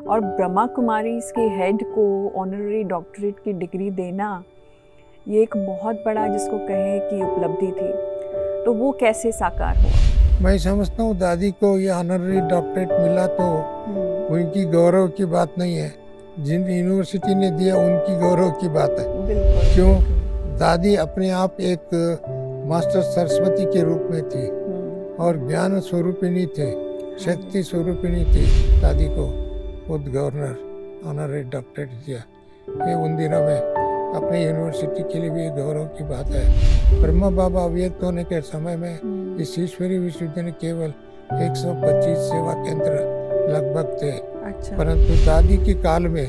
और ब्रह्मा कुमारी इसके हेड को ऑनररी डॉक्टरेट की डिग्री देना, ये एक बहुत बड़ा जिसको कहें कि उपलब्धि थी। तो वो कैसे साकार हुआ? मैं समझता हूँ दादी को ये ऑनररी डॉक्टरेट मिला तो उनकी गौरव की बात नहीं है, जिन यूनिवर्सिटी ने दिया उनकी गौरव की बात है। बिल्कुल। क्यों? दादी अपने आप एक मास्टर सरस्वती के रूप में थी और ज्ञान स्वरूपिणी थे, शक्ति स्वरूपिणी थी। दादी को खुद गवर्नर ऑनररी डॉक्टरेट दिया, ये उन दिनों में अपने यूनिवर्सिटी के लिए भी गौरव की बात है। ब्रह्मा बाबा अव्यक्त होने के समय में इस ईश्वरीय विश्वविद्यालय केवल 125 सेवा केंद्र लगभग थे। अच्छा। परंतु दादी के काल में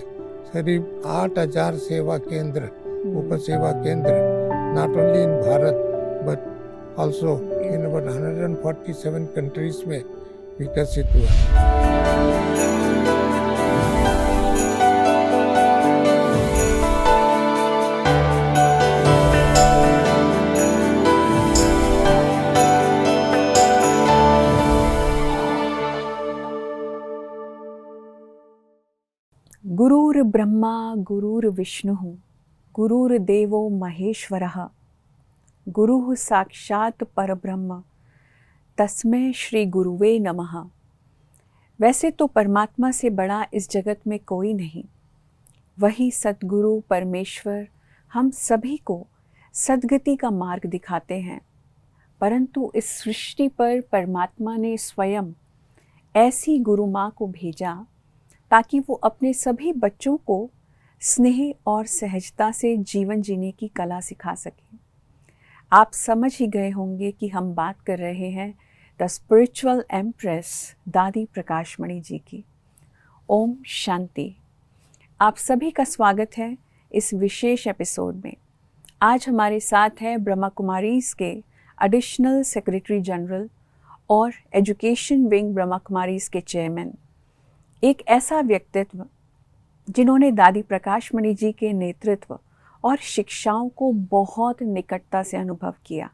करीब 8000 सेवा केंद्र, उप सेवा केंद्र, not only in Bharat but also in about 147 countries में विकसित हुआ। गुरुर् ब्रह्मा गुरुर्विष्णुः गुरुर्देवो महेश्वरः गुरुः साक्षात परब्रह्म तस्मै श्री गुरुवे नमः। वैसे तो परमात्मा से बड़ा इस जगत में कोई नहीं, वही सद्गुरु परमेश्वर हम सभी को सद्गति का मार्ग दिखाते हैं। परंतु इस सृष्टि पर परमात्मा ने स्वयं ऐसी गुरु माँ को भेजा ताकि वो अपने सभी बच्चों को स्नेह और सहजता से जीवन जीने की कला सिखा सके। आप समझ ही गए होंगे कि हम बात कर रहे हैं द स्पिरिचुअल एम्प्रेस दादी प्रकाशमणि जी की। ओम शांति। आप सभी का स्वागत है इस विशेष एपिसोड में। आज हमारे साथ है ब्रह्मा कुमारीज के एडिशनल सेक्रेटरी जनरल और एजुकेशन विंग ब्रह्मा कुमारीज के चेयरमैन, एक ऐसा व्यक्तित्व जिन्होंने दादी प्रकाशमणि जी के नेतृत्व और शिक्षाओं को बहुत निकटता से अनुभव किया।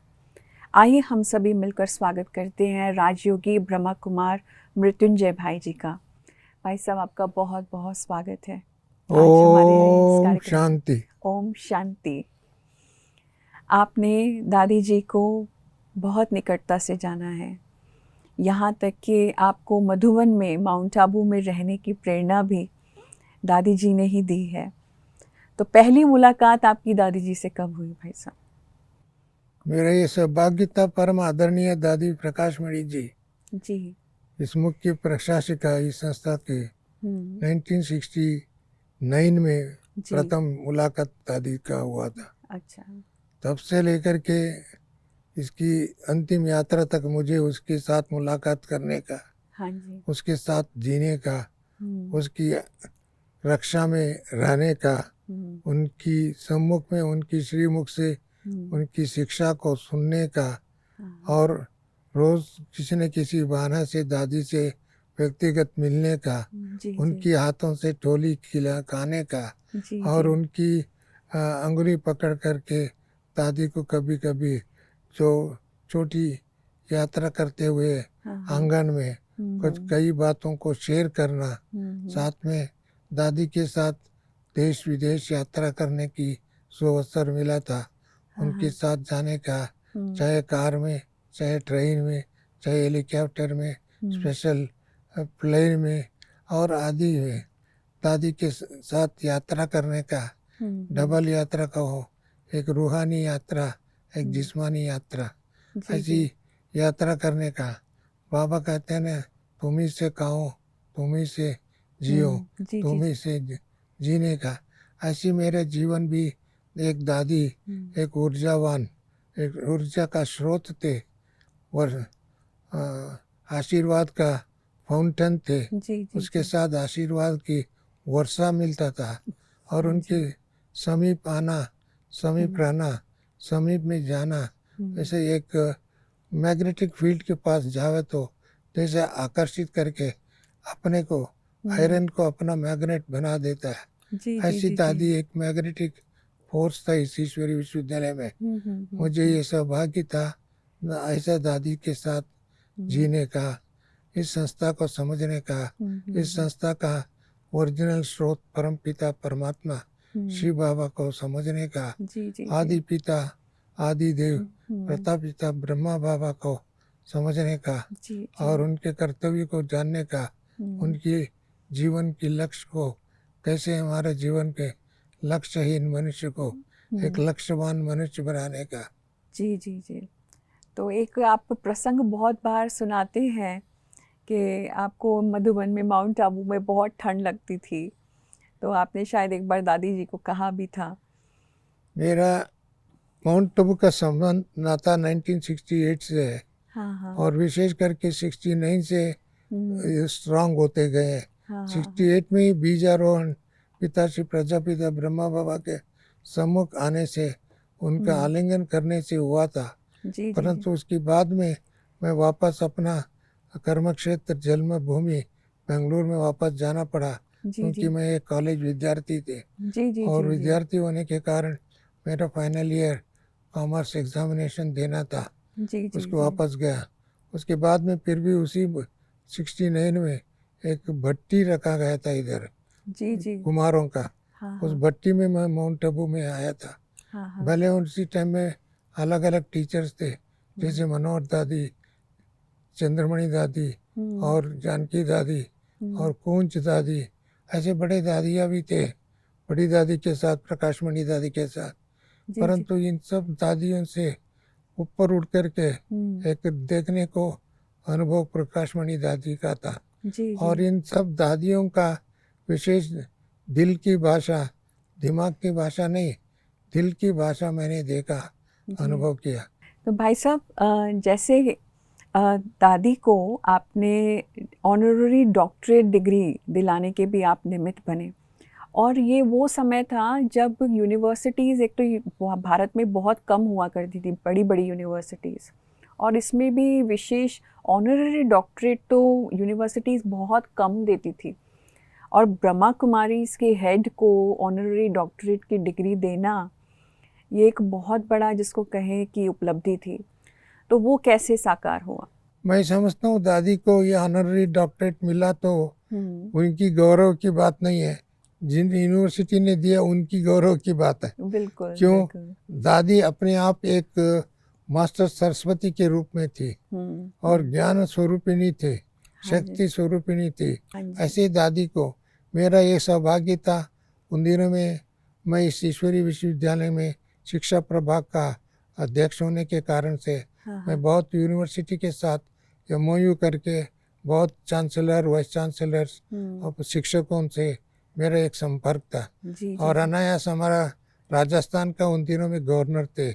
आइए हम सभी मिलकर स्वागत करते हैं राजयोगी ब्रह्मा कुमार मृत्युंजय भाई जी का। भाई साहब, आपका बहुत बहुत स्वागत है आज हमारे इस कार्यक्रम में। शांति। ओम शांति। आपने दादी जी को बहुत निकटता से जाना है, यहाँ तक कि आपको मधुबन में माउंट आबू में रहने की प्रेरणा भी दादी जी ने ही दी है। तो पहली मुलाकात आपकी दादी जी से कब हुई भाई साहब? मेरा ये सौभाग्य था, परम आदरणीय दादी प्रकाशमणि जी इस मुख्य प्रशासिका इस संस्था के 1969 में प्रथम मुलाकात दादी का हुआ था। अच्छा। तब से लेकर के इसकी अंतिम यात्रा तक मुझे उसके साथ मुलाकात करने का, हाँ जी, उसके साथ जीने का, उसकी रक्षा में रहने का, उनकी सम्मुख में उनकी श्रीमुख से उनकी शिक्षा को सुनने का और रोज किसी न किसी बहाना से दादी से व्यक्तिगत मिलने का, उनकी हाथों से टोली खिलाने का और उनकी अंगुली पकड़ करके दादी को कभी कभी जो छोटी यात्रा करते हुए आंगन में कुछ कई बातों को शेयर करना, साथ में दादी के साथ देश विदेश यात्रा करने की जो अवसर मिला था, उनके साथ जाने का, चाहे कार में, चाहे ट्रेन में, चाहे हेलीकॉप्टर में, स्पेशल प्लेन में और आदि में दादी के साथ यात्रा करने का, डबल यात्रा का हो, एक रूहानी यात्रा, एक जिस्मानी यात्रा, ऐसी यात्रा करने का। बाबा कहते हैं ना, तुम ही से खाओ, तुम ही से जियो, तुम ही से जीने का। ऐसी मेरे जीवन भी एक दादी एक ऊर्जावान, एक ऊर्जा का स्रोत थे और आशीर्वाद का फाउंटेन थे। उसके साथ आशीर्वाद की वर्षा मिलता था और उनके समीप आना, समीप रहना, समीप में जाना, जैसे एक मैग्नेटिक फील्ड के पास जावे तो जैसे आकर्षित करके अपने को, आयरन को अपना मैग्नेट बना देता है। ऐसी दादी एक मैग्नेटिक फोर्स था इस ईश्वरीय विश्वविद्यालय में। मुझे ये सौभाग्य था ऐसा दादी के साथ जीने का, इस संस्था को समझने का, इस संस्था का ओरिजिनल स्रोत परम पिता परमात्मा शिव बाबा को समझने का, जी जी आदि पिता आदि देव हम्म, प्रतापिता ब्रह्मा बाबा को समझने का जी जी और उनके कर्तव्य को जानने का, उनकी जीवन की लक्ष्य को कैसे हमारे जीवन के लक्ष्यहीन मनुष्य को एक लक्ष्यवान मनुष्य बनाने का। जी जी जी। तो एक आप प्रसंग बहुत बार सुनाते हैं कि आपको मधुबन में माउंट आबू में बहुत ठंड लगती थी, तो आपने शायद एक बार दादी जी को कहा भी था। मेरा माउंट आबू का संबंध नाता 1968 से है हाँ हाँ और विशेष करके 69 से स्ट्रांग होते गए हैं। हाँ हाँ 68 में ही बीजारोहण पिताश्री प्रजापिता ब्रह्मा बाबा के सम्मुख आने से उनका आलिंगन करने से हुआ था। जी जी परंतु उसके बाद में मैं वापस अपना कर्म क्षेत्र जन्मभूमि बेंगलुरु में वापस जाना पड़ा, जी क्योंकि जी मैं एक कॉलेज विद्यार्थी थे जी जी और जी विद्यार्थी होने के कारण मेरा फाइनल ईयर कॉमर्स एग्जामिनेशन देना था। जी जी उसको वापस गया। उसके बाद में फिर भी उसी 69 में एक भट्टी रखा गया था इधर जी जी कुमारों का, हाँ उस हाँ भट्टी में मैं माउंट आबू में आया था। हाँ हाँ भले उसी टाइम में अलग अलग टीचर्स थे, जैसे मनोहर दादी, चंद्रमणि दादी और जानकी दादी और कूंज दादी, ऐसे बड़े दादियाँ भी थे, बड़ी दादी के साथ प्रकाशमणि दादी के साथ। जी जी परंतु इन सब दादियों से ऊपर उठ करके एक देखने को अनुभव प्रकाशमणि दादी का था। जी और इन सब दादियों का विशेष दिल की भाषा, दिमाग की भाषा नहीं, दिल की भाषा मैंने देखा, अनुभव किया। तो भाई साहब, जैसे दादी को आपने ऑनररी डॉक्टरेट डिग्री दिलाने के भी आप निमित्त बने, और ये वो समय था जब यूनिवर्सिटीज़ एक तो भारत में बहुत कम हुआ करती थी, बड़ी बड़ी यूनिवर्सिटीज़, और इसमें भी विशेष ऑनररी डॉक्टरेट तो यूनिवर्सिटीज़ बहुत कम देती थी, और ब्रह्मा कुमारीज के हेड को ऑनररी डॉक्टरेट की डिग्री देना ये एक बहुत बड़ा, जिसको कहें कि उपलब्धि थी। तो वो कैसे साकार हुआ? मैं समझता हूँ दादी को ये ऑनररी डॉक्टरेट मिला तो उनकी गौरव की बात नहीं है, जिन यूनिवर्सिटी ने दिया उनकी गौरव की बात है। बिल्कुल क्यों? बिल्कुल। दादी अपने आप एक मास्टर सरस्वती के रूप में थी और ज्ञान स्वरूपिणी थे, शक्ति स्वरूपिणी थी। ऐसे दादी को मेरा ये सौभाग्य था, उन दिनों में मैं इस ईश्वरीय विश्वविद्यालय में शिक्षा प्रभाग का अध्यक्ष होने के कारण से मैं बहुत यूनिवर्सिटी के साथ MOU करके बहुत चांसलर, वाइस चांसलर्स और शिक्षकों से मेरा एक संपर्क था। और अनायास हमारा राजस्थान का उन दिनों में गवर्नर थे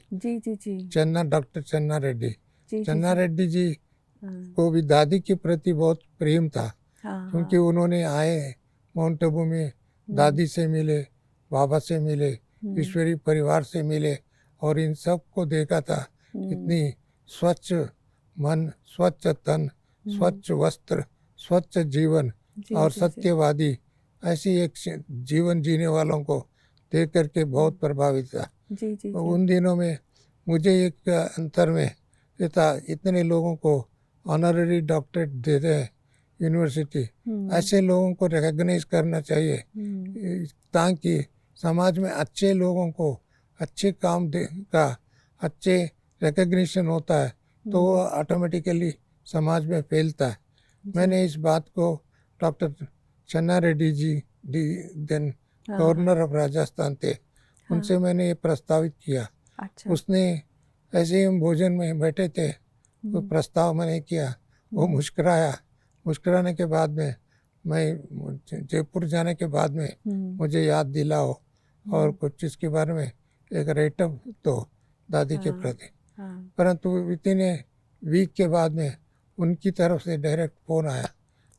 डॉक्टर चन्ना रेड्डी। चन्ना रेड्डी जी को भी दादी के प्रति बहुत प्रेम था, क्योंकि उन्होंने आए माउंट आबू में, दादी से मिले, बाबा से मिले, ईश्वरीय परिवार से मिले और इन सब को देखा था। इतनी स्वच्छ मन, स्वच्छ तन, स्वच्छ वस्त्र, स्वच्छ जीवन और सत्यवादी, ऐसी एक जीवन जीने वालों को देख करके बहुत प्रभावित था। तो उन दिनों में मुझे एक अंतर में ये था, इतने लोगों को ऑनररी डॉक्टरेट दे रहे यूनिवर्सिटी, ऐसे लोगों को रिकॉग्नाइज करना चाहिए ताकि समाज में अच्छे लोगों को अच्छे काम का अच्छे रिकॉग्निशन होता है तो वो ऑटोमेटिकली समाज में फैलता है। मैंने इस बात को डॉक्टर चन्ना Reddy ji then governor of Rajasthan थे, उनसे मैंने ये प्रस्तावित किया। उसने ऐसे ही हम भोजन में बैठे थे तो प्रस्ताव मैंने किया, वो मुस्कुराया। मुस्कुराने के बाद में मैं जयपुर जाने के बाद में मुझे याद दिलाओ और कुछ इसके बारे में एक राइटअप दो दादी के प्रति। परंतु इतने वीक के बाद में उनकी तरफ से डायरेक्ट फ़ोन आया,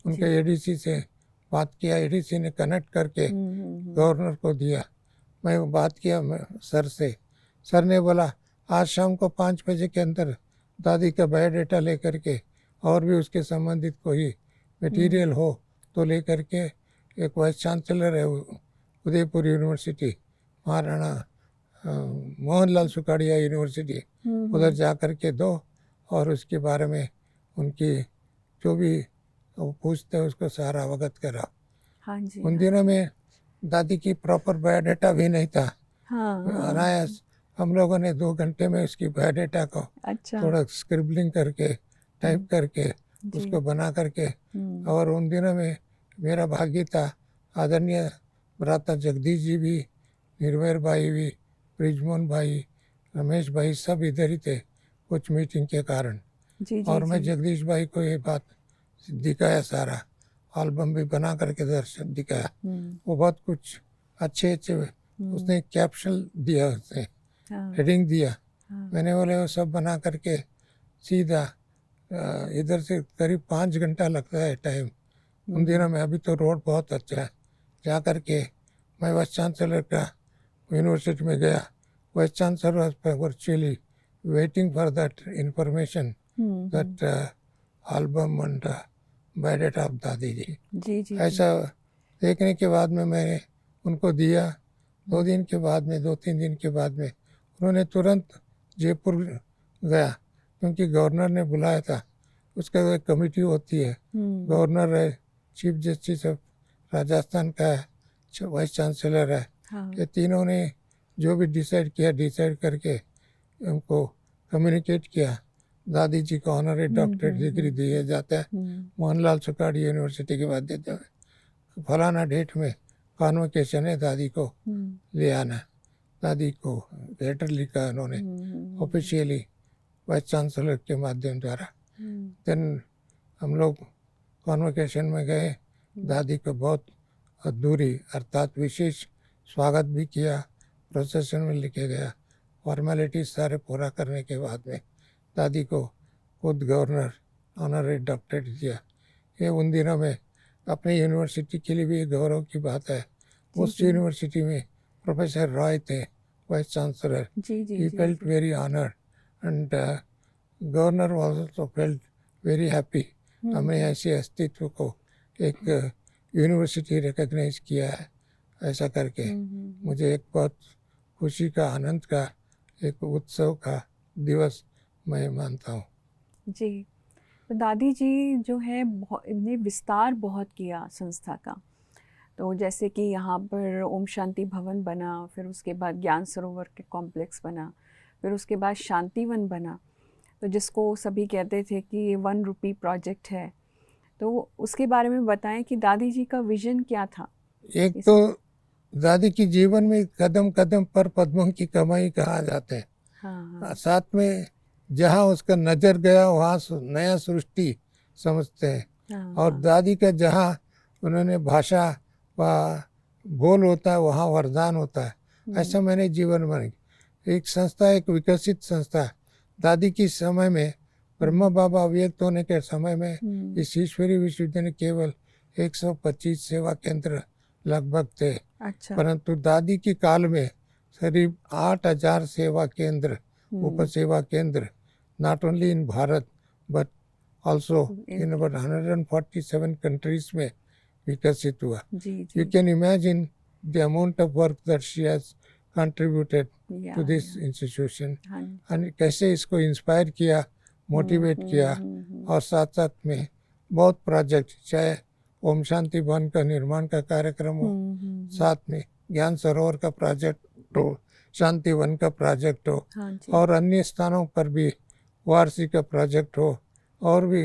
उनके ADC से बात किया, ADC ने कनेक्ट करके गवर्नर को दिया। मैं बात किया सर से, सर ने बोला आज शाम को 5 बजे के अंदर दादी का बायोडाटा लेकर के और भी उसके संबंधित कोई मटेरियल हो तो लेकर के, एक वाइस चांसलर है उदयपुर यूनिवर्सिटी, महाराणा मोहनलाल सुखाड़िया यूनिवर्सिटी, उधर जा कर के दो और उसके बारे में उनकी जो भी पूछते हैं उसको सारा अवगत करा। हाँ जी। उन दिनों में दादी की प्रॉपर बायोडाटा भी नहीं था। हाँ। अनायास हम लोगों ने 2 घंटे में उसकी बायोडाटा को अच्छा। थोड़ा स्क्रिबलिंग करके टाइप करके जी। उसको बना करके, हम्म। और उन दिनों में मेरा भाग्य था, आदरणीय भ्राता जगदीश जी भी, निर्भय भाई भी, ब्रिजमोहन भाई, रमेश भाई सब इधर ही थे कुछ मीटिंग के कारण। जी जी और मैं जी। जगदीश भाई को ये बात दिखाया, सारा एल्बम भी बना करके दर्शन दिखाया। वो बहुत कुछ अच्छे अच्छे उसने कैप्शन दिया, उसने हाँ। हेडिंग दिया। हाँ। मैंने बोले वो सब बना करके सीधा इधर से करीब 5 घंटा लगता है टाइम उन दिनों में। अभी तो रोड बहुत अच्छा है। जा करके मैं वाइस चांसलर का यूनिवर्सिटी में गया। Vice chancellor was virtually waiting for that information, that album and biodata of दादी जी। जी जी। ऐसा देखने के बाद में मैंने उनको दिया। 2 दिन के बाद में, 2-3 दिन के बाद में उन्होंने तुरंत जयपुर गया, क्योंकि गवर्नर ने बुलाया था। उसका एक कमेटी होती है, गवर्नर है, चीफ जस्टिस ऑफ राजस्थान का है, वाइस चांसलर है। हाँ। ये तीनों ने जो भी डिसाइड किया, डिसाइड करके उनको कम्युनिकेट किया। दादी जी को ऑनरेरी डॉक्टरेट डिग्री दिया जाता है मोहनलाल सुखाड़ी यूनिवर्सिटी के बाद देते हुए। फलाना डेट में कॉन्वोकेशन है, दादी को ले आना। दादी को लेटर लिखा उन्होंने ऑफिशियली वाइस चांसलर के माध्यम द्वारा। देन हम लोग कॉन्वोकेशन में गए। दादी को बहुत अधूरी अर्थात विशेष स्वागत भी किया, प्रोसेसन में लेके गया। फॉर्मेलिटीज सारे पूरा करने के बाद में दादी को खुद गवर्नर ऑनरेरी डॉक्टरेट दिया। ये उन दिनों में अपनी यूनिवर्सिटी के लिए भी गौरव की बात है। उस यूनिवर्सिटी में प्रोफेसर रॉय थे vice chancellor. He felt very honoured and governor also felt very happy. हमने ऐसे अस्तित्व को एक यूनिवर्सिटी रिकग्नाइज किया है, ऐसा करके मुझे एक बहुत खुशी का, आनंद का, एक उत्सव का दिवस मैं मानता हूँ। जी। तो दादी जी जो है इन्हें विस्तार बहुत किया संस्था का। तो जैसे कि यहाँ पर ओम शांति भवन बना, फिर उसके बाद ज्ञान सरोवर के कॉम्प्लेक्स बना, फिर उसके बाद शांतिवन बना, तो जिसको सभी कहते थे कि ये 1 रुपी प्रोजेक्ट है। तो उसके बारे में बताएं कि दादी जी का विजन क्या था। एक तो दादी की जीवन में कदम कदम पर पद्मों की कमाई कहा जाता है। हाँ। साथ में जहाँ उसका नजर गया वहाँ नया सृष्टि समझते हैं। हाँ। और दादी का जहाँ उन्होंने भाषा व बोल होता है वहाँ वरदान होता है। ऐसा मैंने जीवन में एक संस्था, एक विकसित संस्था। दादी की समय में ब्रह्मा बाबा व्यक्त होने के समय में इस ईश्वरीय विश्वविद्यालय केवल 125 सेवा केंद्र लगभग थे। अच्छा। परंतु दादी की काल में करीब 8000 सेवा केंद्र, उप सेवा केंद्र, not only in Bharat but also in about 147 countries में विकसित हुआ। You can imagine the amount of work that she has contributed to this institution, और कैसे इसको इंस्पायर किया, मोटिवेट किया। और साथ साथ में बहुत प्रोजेक्ट, चाहे ओम शांति भवन का निर्माण का कार्यक्रम हो, साथ में ज्ञान सरोवर का प्रोजेक्ट हो, शांति वन का प्रोजेक्ट हो, और अन्य स्थानों पर भी वारसी का प्रोजेक्ट हो, और भी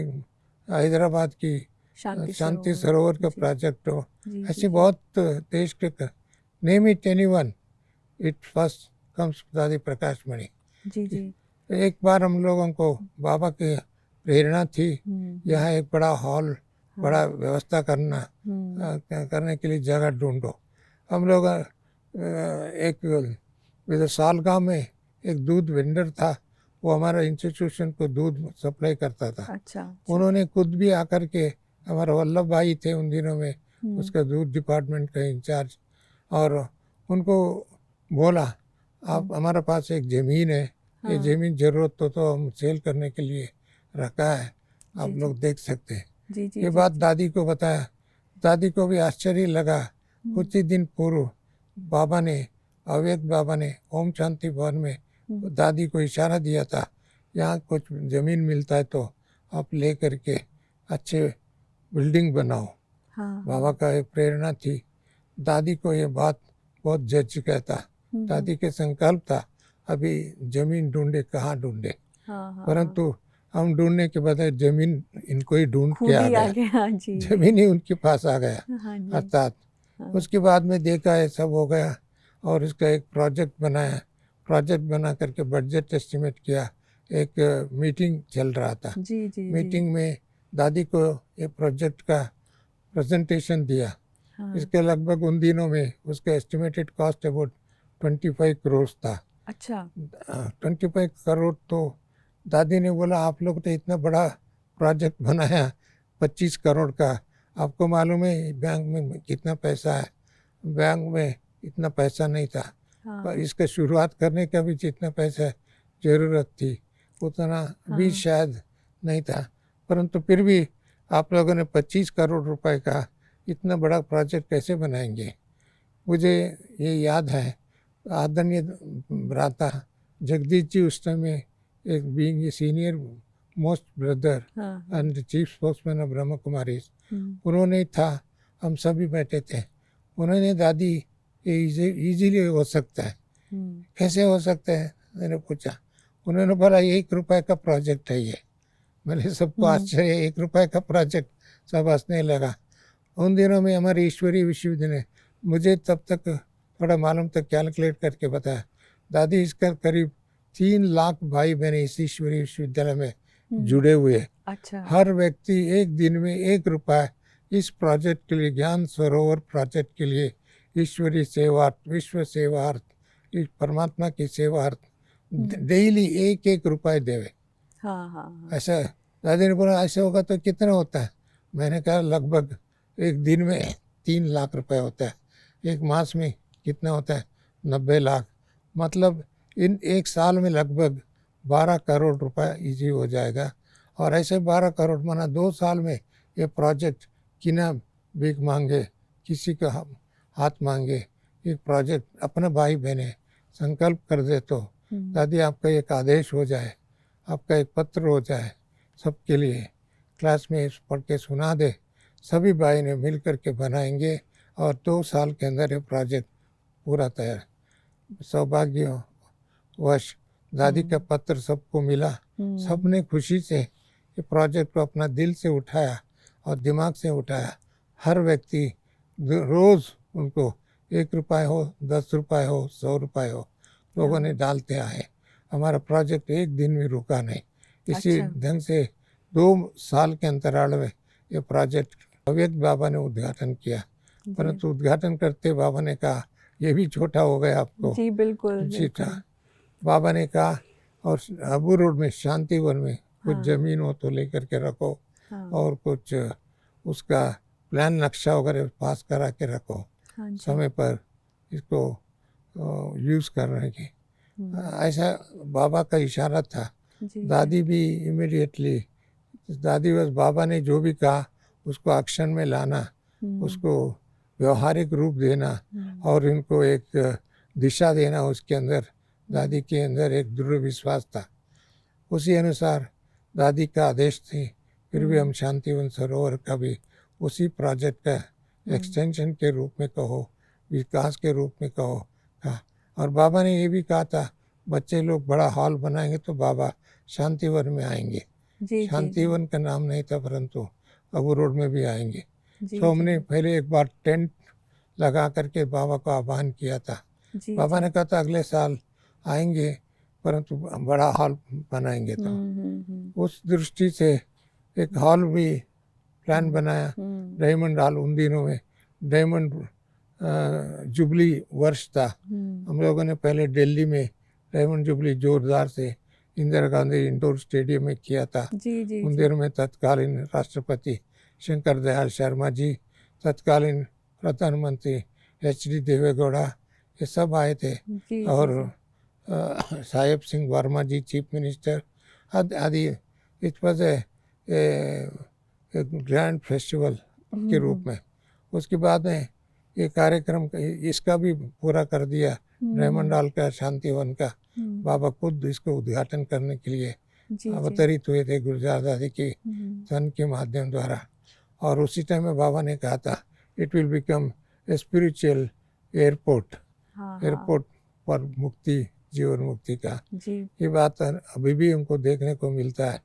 हैदराबाद की शांति सरोवर का प्रोजेक्ट हो। ऐसे बहुत देश के name it anyone, it first comes दादी प्रकाश मणि। एक बार हम लोगों को बाबा की प्रेरणा थी, यहाँ एक बड़ा हॉल, बड़ा व्यवस्था करने के लिए जगह ढूंढो। हम लोग एक सालगांव में एक दूध वेंडर था, वो हमारा इंस्टीट्यूशन को दूध सप्लाई करता था। अच्छा। उन्होंने खुद भी आकर के, हमारा वल्लभ भाई थे उन दिनों में उसका दूध डिपार्टमेंट का इंचार्ज, और उनको बोला आप हमारे पास एक ज़मीन है, ये ज़मीन ज़रूरत तो हम सेल करने के लिए रखा है, आप लोग देख सकते हैं। ये बात दादी को बताया। दादी को भी आश्चर्य लगा। कुछ ही दिन पूर्व बाबा ने, अव्यक्त बाबा ने ओम शांति भवन में दादी को इशारा दिया था, यहाँ कुछ ज़मीन मिलता है तो आप ले करके अच्छे बिल्डिंग बनाओ। हाँ, बाबा का एक प्रेरणा थी। दादी को ये बात बहुत जच चुका था। दादी के संकल्प था अभी जमीन ढूंढे, कहाँ ढूंढे, हाँ, हाँ, परंतु हम ढूंढने के बजाय जमीन इनको ही ढूंढ के खुद आ ही आ गया, गया। जी जमीन ही उनके पास आ गया। हाँ जी। अर्थात हाँ, उसके बाद में देखा है सब हो गया और इसका एक प्रोजेक्ट बनाया। प्रोजेक्ट बना करके बजट एस्टिमेट किया। एक मीटिंग चल रहा था। जी जी जी। मीटिंग में दादी को ये प्रोजेक्ट का प्रेजेंटेशन दिया। हाँ, इसके लगभग उन दिनों में उसका एस्टिमेटेड कॉस्ट अबाउट 25 करोड़ था। अच्छा 25 करोड़ तो दादी ने बोला आप लोग तो इतना बड़ा प्रोजेक्ट बनाया 25 करोड़ का, आपको मालूम है बैंक में कितना पैसा है? बैंक में इतना पैसा नहीं था। हाँ, पर इसका शुरुआत करने का भी जितना पैसा ज़रूरत थी उतना भी शायद नहीं था, परंतु फिर भी आप लोगों ने 25 करोड़ रुपए का इतना बड़ा प्रोजेक्ट कैसे बनाएंगे? मुझे ये याद है आदरणीय भ्राता जगदीश जी उस समय एक being a senior most brother हाँ, and chief spokesman of Brahma Kumari, हम्म, उन्होंने था, हम सभी बैठे थे। उन्होंने दादी ये इजीली हो सकता है, कैसे हो सकता है मैंने पूछा। उन्होंने बोला 1 रुपए का प्रोजेक्ट है ये। मैंने सबको आश्चर्य, 1 रुपए का प्रोजेक्ट, सब हंसने लगा। उन दिनों में हमारे ईश्वरीय विश्वविद्यालय, मुझे तब तक थोड़ा मालूम तक कैलकुलेट करके बताया, दादी इसका करीब 3 लाख भाई बहन इस ईश्वरीय विश्वविद्यालय में जुड़े हुए। अच्छा हर व्यक्ति एक दिन में 1 रुपया इस प्रोजेक्ट के लिए, ज्ञान सरोवर प्रोजेक्ट के लिए, ईश्वरीय सेवार्थ, विश्व सेवार्थ, इस परमात्मा की सेवार्थ डेली 1-1 रुपये देवे। हाँ हाँ ऐसा दादी ने बोला ऐसे होगा तो कितना होता है? मैंने कहा लगभग एक दिन में 3 लाख रुपए होता है, एक मास में कितना होता है? 90 लाख। मतलब इन 1 साल में लगभग 12 करोड़ रुपए इजी हो जाएगा। और ऐसे 12 करोड़ माना 2 साल में ये प्रोजेक्ट किना भीख मांगे, किसी का हाथ मांगे, ये प्रोजेक्ट अपने भाई बहने संकल्प कर दे तो दादी आपका एक आदेश हो जाए, आपका एक पत्र हो जाए, सबके लिए क्लास में पढ़ के सुना दे, सभी भाई ने मिल कर के बनाएंगे और 2 साल के अंदर ये प्रोजेक्ट पूरा तैयार। सौभाग्यवश दादी का पत्र सबको मिला, सबने खुशी से ये प्रोजेक्ट को अपना दिल से उठाया और दिमाग से उठाया। हर व्यक्ति रोज़ उनको 1 रुपये हो, 10 रुपये हो, 100 रुपये हो, लोगों ने डालते आए। हमारा प्रोजेक्ट एक दिन में रुका नहीं। इसी ढंग से 2 साल के अंतराल में ये प्रोजेक्ट अव्यक्त बाबा ने उद्घाटन किया, परंतु उद्घाटन करते बाबा ने कहा ये भी छोटा हो गया आपको। जी बिल्कुल जी था। बाबा ने कहा और अबू रोड में शांतिवन में कुछ ज़मीन हो तो लेकर के रखो और कुछ उसका प्लान नक्शा वगैरह पास करा के रखो, समय पर इसको यूज़ करने की। ऐसा बाबा का इशारा था। दादी भी इमीडिएटली, दादी बस बाबा ने जो भी कहा उसको एक्शन में लाना, उसको व्यवहारिक रूप देना और इनको एक दिशा देना, उसके अंदर दादी के अंदर एक दृढ़ विश्वास था। उसी अनुसार दादी का आदेश थी। फिर भी हम शांतिवन सरोवर का भी उसी प्रोजेक्ट का एक्सटेंशन के रूप में कहो, विकास के रूप में कहो कहा। और बाबा ने ये भी कहा था बच्चे लोग बड़ा हॉल बनाएंगे तो बाबा शांतिवन में आएंगे। शांतिवन का नाम नहीं था परंतु अबू रोड में भी आएंगे। तो हमने पहले एक बार टेंट लगा करके बाबा को आह्वान किया था। बाबा ने कहा था अगले साल आएंगे परंतु बड़ा हॉल बनाएंगे। तो उस दृष्टि से एक हॉल भी प्लान बनाया, डायमंड हॉल। उन दिनों में डायमंड जुबली वर्ष था। हम लोगों ने पहले दिल्ली में डायमंड जुबली जोरदार से इंदिरा गांधी इंडोर स्टेडियम में किया था। उन दिनों में तत्कालीन राष्ट्रपति शंकर दयाल शर्मा जी, तत्कालीन प्रधानमंत्री HD देवेगौड़ा, ये सब आए थे। और साहेब सिंह वर्मा जी चीफ मिनिस्टर आदि। It was a grand festival के रूप में। उसके बाद में ये कार्यक्रम इसका भी पूरा कर दिया, डायमंड हॉल का, शांतिवन का। बाबा खुद इसको उद्घाटन करने के लिए अवतरित हुए थे गुलजार दादी की धन के माध्यम द्वारा। और उसी टाइम में बाबा ने कहा था it will become a spiritual airport, हाँ, एयरपोर्ट पर मुक्ति, जीवन मुक्ति का। जी, ये बात अभी भी हमको देखने को मिलता है।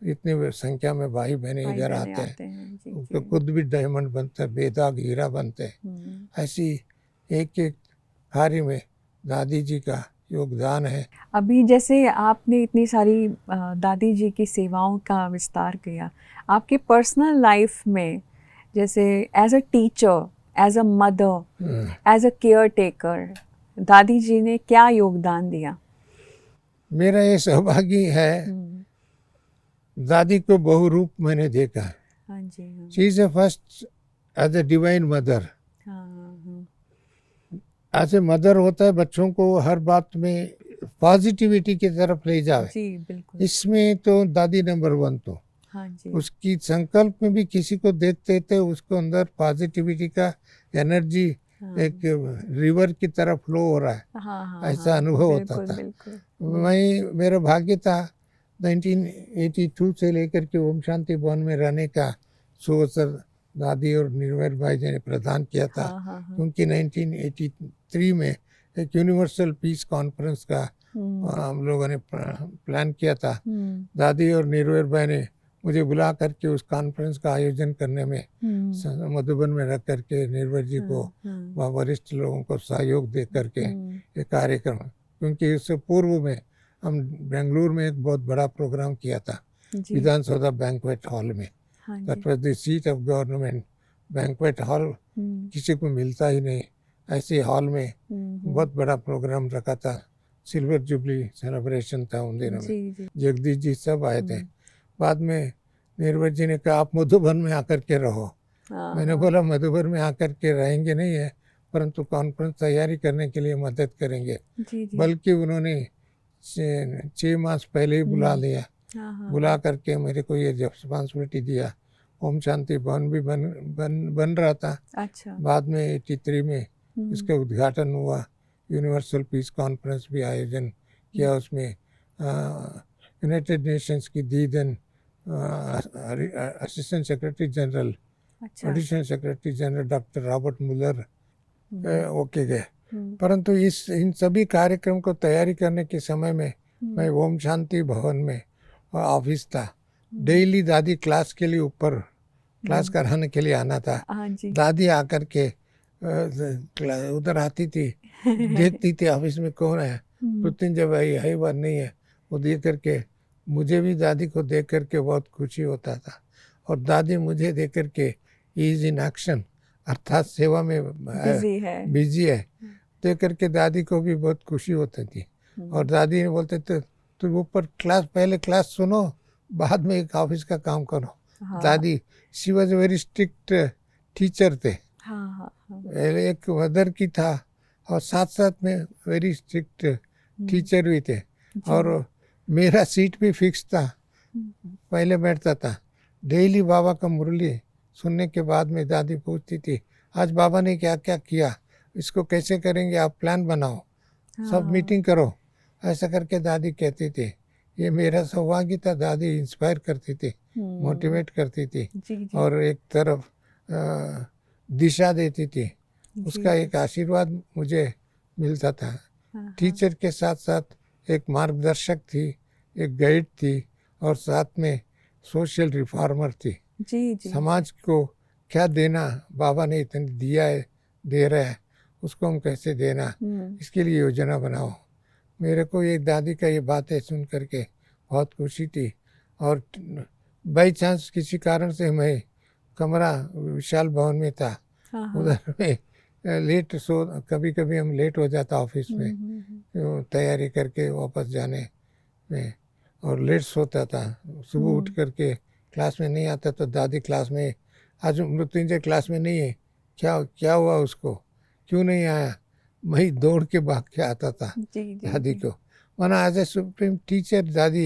इतनी संख्या में भाई बहने भाई इधर बहने आते आते हैं, हैं, जी, उनके जी। खुद भी डायमंड बनते हैं, बेदाग हीरा बनते हैं। ऐसी एक एक कार्य में दादी जी का योगदान है। अभी जैसे आपने इतनी सारी दादी जी की सेवाओं का विस्तार किया, आपके पर्सनल लाइफ में जैसे as a teacher, as a mother, as a caretaker, दादी जी ने क्या योगदान दिया? मेरा ये सौभाग्य है, दादी को बहुरूप मैंने देखा। हाँ जी, हाँ, she is a first as a divine mother. हाँ, एज ए मदर होता है बच्चों को हर बात में पॉजिटिविटी की तरफ ले जावे। जी बिल्कुल, इसमें तो दादी नंबर 1। तो हाँ जी, उसकी संकल्प में भी किसी को देखते थे उसको अंदर पॉजिटिविटी का एनर्जी एक रिवर की तरफ फ्लो हो रहा है, हाँ, ऐसा अनुभव होता था। बिल्कुल, मेरा भाग्य था 1982 से लेकर के ओम शांति भवन में रहने का सुअवसर दादी और निर्मल भाई जी ने प्रदान किया था। क्योंकि 1983 में एक यूनिवर्सल पीस कॉन्फ्रेंस का हम लोगों ने प्लान किया था। दादी और निर्मल भाई ने मुझे बुला करके उस कॉन्फ्रेंस का आयोजन करने में मधुबन में रख करके निर्मल जी को वहाँ वरिष्ठ लोगों को सहयोग दे करके ये कार्यक्रम, क्योंकि इससे पूर्व में हम बेंगलुरु में एक बहुत बड़ा प्रोग्राम किया था विधानसभा बैंक्वेट हॉल में। That was the seat of government. Banquet hall किसी को मिलता ही नहीं, ऐसे हॉल में बहुत बड़ा प्रोग्राम रखा था। सिल्वर जुबली सेलिब्रेशन था उन दिनों में, जगदीश जी सब आए थे। बाद में निर्मल जी ने कहा आप मधुबन में आकर के रहो। मैंने बोला मधुबन में आकर के रहेंगे नहीं है, परंतु कॉन्फ्रेंस तैयारी करने के लिए मदद करेंगे। बल्कि उन्होंने 6 मास पहले ही बुला लिया, बुला करके मेरे को ये रिस्पॉन्सिबिलिटी दिया। ओम शांति भवन भी बन रहा था। अच्छा। बाद में 83 में इसका उद्घाटन हुआ। यूनिवर्सल पीस कॉन्फ्रेंस भी आयोजन किया। उसमें यूनाइटेड नेशंस की दीदन assistant secretary general, additional secretary general doctor Robert Muller ओके गए। परंतु इन सभी कार्यक्रम को तैयारी करने के समय में मैं ओम शांति भवन में ऑफिस था। डेली दादी क्लास के लिए ऊपर क्लास कराने के लिए आना था। दादी आकर के उधर आती थी, देखती थी ऑफिस में कौन है, मृत्युंजय भाई है व नहीं है। वो देख करके मुझे भी दादी को देख करके बहुत खुशी होता था, और दादी मुझे देख करके इज इन एक्शन अर्थात सेवा में बिजी है देख करके दादी को भी बहुत खुशी होती थी। और दादी ने बोलते थे तुम ऊपर पहले क्लास सुनो, बाद में एक ऑफिस का काम करो। दादी she was very strict teacher थे। एक मदर की था और साथ साथ में वेरी स्ट्रिक्ट टीचर भी थे। और मेरा सीट भी फिक्स था, पहले बैठता था। डेली बाबा का मुरली सुनने के बाद में दादी पूछती थी आज बाबा ने क्या क्या किया, इसको कैसे करेंगे, आप प्लान बनाओ, सब मीटिंग करो, ऐसा करके दादी कहती थी। ये मेरा सौभाग्य था। दादी इंस्पायर करती थी, मोटिवेट करती थी और एक तरफ दिशा देती थी। उसका एक आशीर्वाद मुझे मिलता था। टीचर के साथ साथ एक मार्गदर्शक थी, एक गाइड थी, और साथ में सोशल रिफॉर्मर थी। समाज को क्या देना, बाबा ने इतने दिया है, दे रहा है, उसको हम कैसे देना, इसके लिए योजना बनाओ। मेरे को ये दादी का ये बातें सुन करके बहुत खुशी थी। और बाई चांस किसी कारण से मैं कमरा विशाल भवन में था, उधर में लेट कभी कभी हम लेट हो जाता ऑफिस में तैयारी करके वापस जाने में, और लेट सोता था। सुबह उठ करके क्लास में नहीं आता तो दादी क्लास में, आज मृत्युंजय क्लास में नहीं है, क्या हुआ उसको, क्यों नहीं आया, मैं दौड़ के भाग के आता था दादी को। माना एज ए सुप्रीम टीचर दादी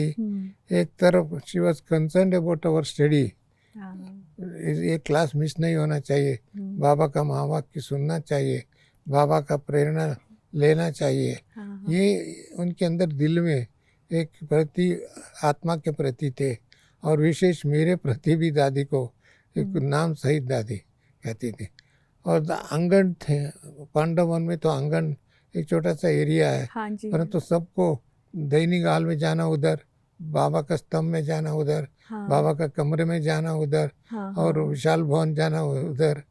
एक तरफ she was concerned about our study, ये क्लास मिस नहीं होना चाहिए, बाबा का महावाक्य सुनना चाहिए, बाबा का प्रेरणा लेना चाहिए। ये उनके अंदर दिल में एक प्रति आत्मा के प्रति थे, और विशेष मेरे प्रति भी दादी को एक नाम सहित दादी कहती थी। और आंगन थे पांडव वन में, तो आंगन एक छोटा सा एरिया है, हाँ जी, परंतु सबको दैनिक हाल में जाना उधर, बाबा का स्तंभ में जाना उधर, हाँ, बाबा का कमरे में जाना उधर, हाँ, और हाँ, विशाल भवन जाना उधर।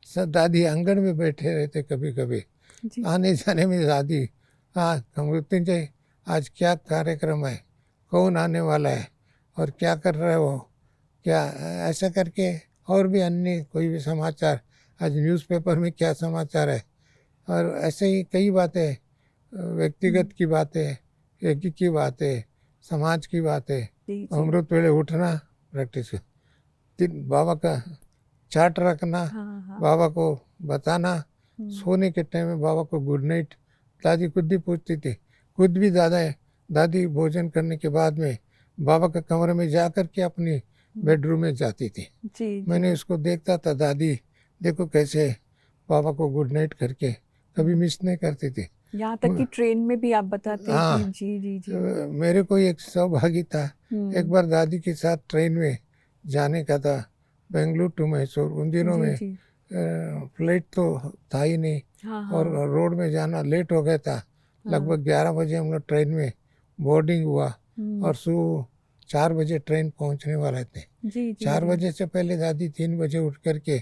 सब दादी आंगन में बैठे रहते कभी कभी, जी, आने जाने में दादी, हाँ मृत्युंजय आज क्या कार्यक्रम है, कौन आने वाला है, और क्या कर रहे हो, क्या, ऐसा करके। और भी अन्य कोई भी समाचार, आज न्यूज़पेपर में क्या समाचार है, और ऐसे ही कई बातें, व्यक्तिगत की बातें, एक की बातें, समाज की बातें। जी, जी, अमृत वेले उठना प्रैक्टिस, बाबा का चार्ट रखना, हाँ, हाँ, बाबा को बताना, हम्म, सोने के टाइम में बाबा को गुड नाइट दादी खुद ही पूछती थी। खुद भी दादी भोजन करने के बाद में बाबा के कमरे में जा कर के अपनी बेडरूम में जाती थी। जी, मैंने जी, उसको देखता था, दादी देखो कैसे बाबा को गुड नाइट करके कभी मिस नहीं करती थी। यहाँ तक कि ट्रेन में भी आप बताते हैं कि हाँ, जी, जी, जी, मेरे को एक सौभाग्य था, एक बार दादी के साथ ट्रेन में जाने का था, बेंगलुरु टू मैसूर। उन दिनों जी, में जी, फ्लाइट तो था ही नहीं, हाँ, और हाँ, रोड में जाना लेट हो गया था। लगभग 11 बजे हम लोग ट्रेन में बोर्डिंग हुआ, और सुबह 4 बजे ट्रेन पहुंचने वाले थे। जी, जी, 4 जी, बजे से पहले दादी 3 बजे उठ करके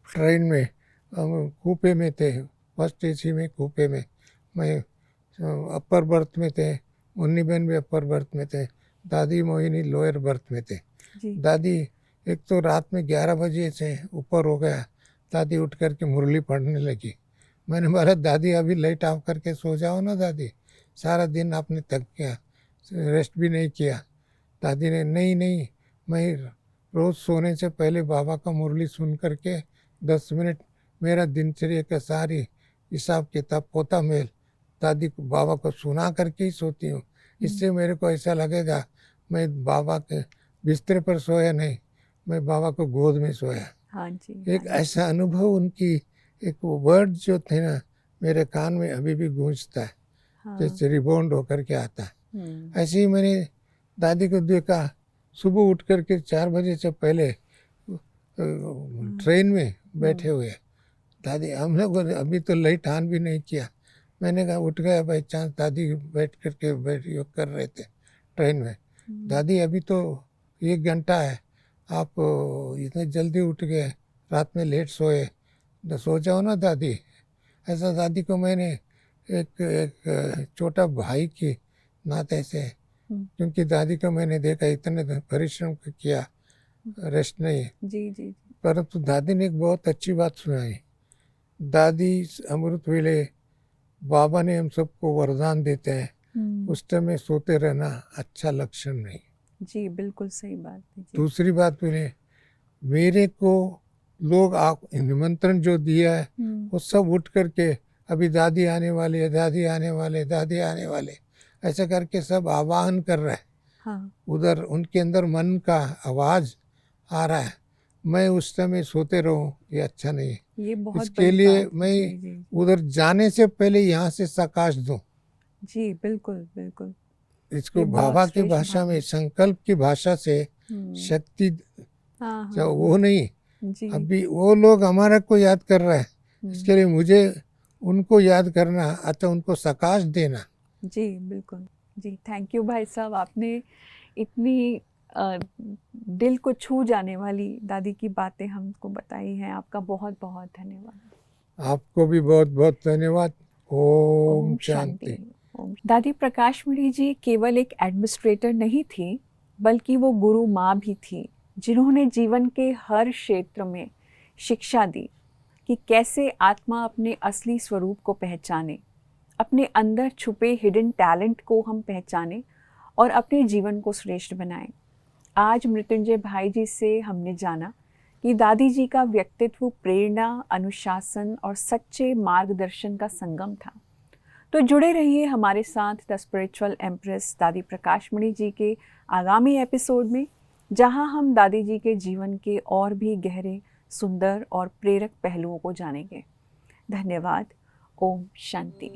ट्रेन में, हम कूपे में थे, फर्स्ट एसी में कूपे में, मैं अपर बर्थ में थे, मुन्नी बहन भी अपर बर्थ में थे, दादी मोहिनी लोअर बर्थ में थे। जी, दादी एक तो रात में 11 बजे से ऊपर हो गया, दादी उठ करके मुरली पढ़ने लगी। मैंने बोला दादी अभी लाइट ऑफ करके सो जाओ ना दादी, सारा दिन आपने थक गया, रेस्ट भी नहीं किया। दादी ने नहीं नहीं, मैं रोज़ सोने से पहले बाबा का मुरली सुन करके 10 मिनट मेरा दिनचर्या का सारी हिसाब किताब पोता मेल दादी को बाबा को सुना करके ही सोती हूँ। इससे मेरे को ऐसा लगेगा मैं बाबा के बिस्तर पर सोया नहीं, मैं बाबा को गोद में सोया। हाँ जी, एक हाँ जी, ऐसा अनुभव, उनकी एक वर्ड जो थे ना, मेरे कान में अभी भी गूंजता है, हाँ, जैसे रिबाउंड होकर के आता है। ऐसे ही मैंने दादी को देखा, सुबह उठ करके 4 बजे से पहले ट्रेन में बैठे हुए। दादी, हम लोग अभी तो लाइट ऑन भी नहीं किया। मैंने कहा उठ गया बाई चांस, दादी बैठ करके योग कर रहे थे ट्रेन में। दादी अभी तो 1 घंटा है, आप इतने जल्दी उठ गए, रात में लेट सोए, तो सो जाओ ना दादी। ऐसा दादी को मैंने एक छोटा भाई की नाते से, क्योंकि दादी को मैंने देखा इतने परिश्रम किया, रेस्ट नहीं, जी, जी, परंतु दादी ने एक बहुत अच्छी बात सुनाई। दादी अमृत वेले बाबा ने हम सबको वरदान देते हैं, उस टाइम में सोते रहना अच्छा लक्षण नहीं। जी, बिल्कुल सही बात है जी, दूसरी बात मेरे को लोग निमंत्रण जो दिया है वो सब उठ करके अभी दादी आने वाली है, दादी आने वाले, दादी आने वाले, ऐसा करके सब आह्वान कर रहे हैं। हाँ, उधर उनके अंदर मन का आवाज आ रहा है, मैं उस समय सोते रहूं, ये अच्छा नहीं है। ये बहुत इसके बड़ी लिए बात है, मैं जी, जी, उधर जाने से पहले यहाँ से साकाश दूं। जी, बिल्कुल, बिल्कुल, इसको ये बहुत बाबा की श्रेष्ठ भाषा बात में, है। संकल्प की भाषा से शक्ति, हाँ, जो हाँ, वो नहीं, जी, अभी वो लोग हमारा को याद कर रहे हैं, इसके लिए मुझे उनको याद करना, अच्छा उनको सकाश देना। जी, बिल्कुल, जी, थैंक यू भाई साहब, आपने इतनी दिल को छू जाने वाली दादी की बातें हमको बताई हैं। आपका बहुत बहुत धन्यवाद। आपको भी बहुत बहुत धन्यवाद। ओम ओम शांति। ओम। दादी प्रकाशमणि जी केवल एक एडमिनिस्ट्रेटर नहीं थी, बल्कि वो गुरु माँ भी थी, जिन्होंने जीवन के हर क्षेत्र में शिक्षा दी कि कैसे आत्मा अपने असली स्वरूप को पहचाने, अपने अंदर छुपे हिडन टैलेंट को हम पहचाने और अपने जीवन को श्रेष्ठ बनाएं। आज मृत्युंजय भाई जी से हमने जाना कि दादी जी का व्यक्तित्व प्रेरणा, अनुशासन और सच्चे मार्गदर्शन का संगम था। तो जुड़े रहिए हमारे साथ द स्पिरिचुअल एम्प्रेस दादी प्रकाशमणि जी के आगामी एपिसोड में, जहां हम दादी जी के जीवन के और भी गहरे, सुंदर और प्रेरक पहलुओं को जानेंगे। धन्यवाद। ओम शांति।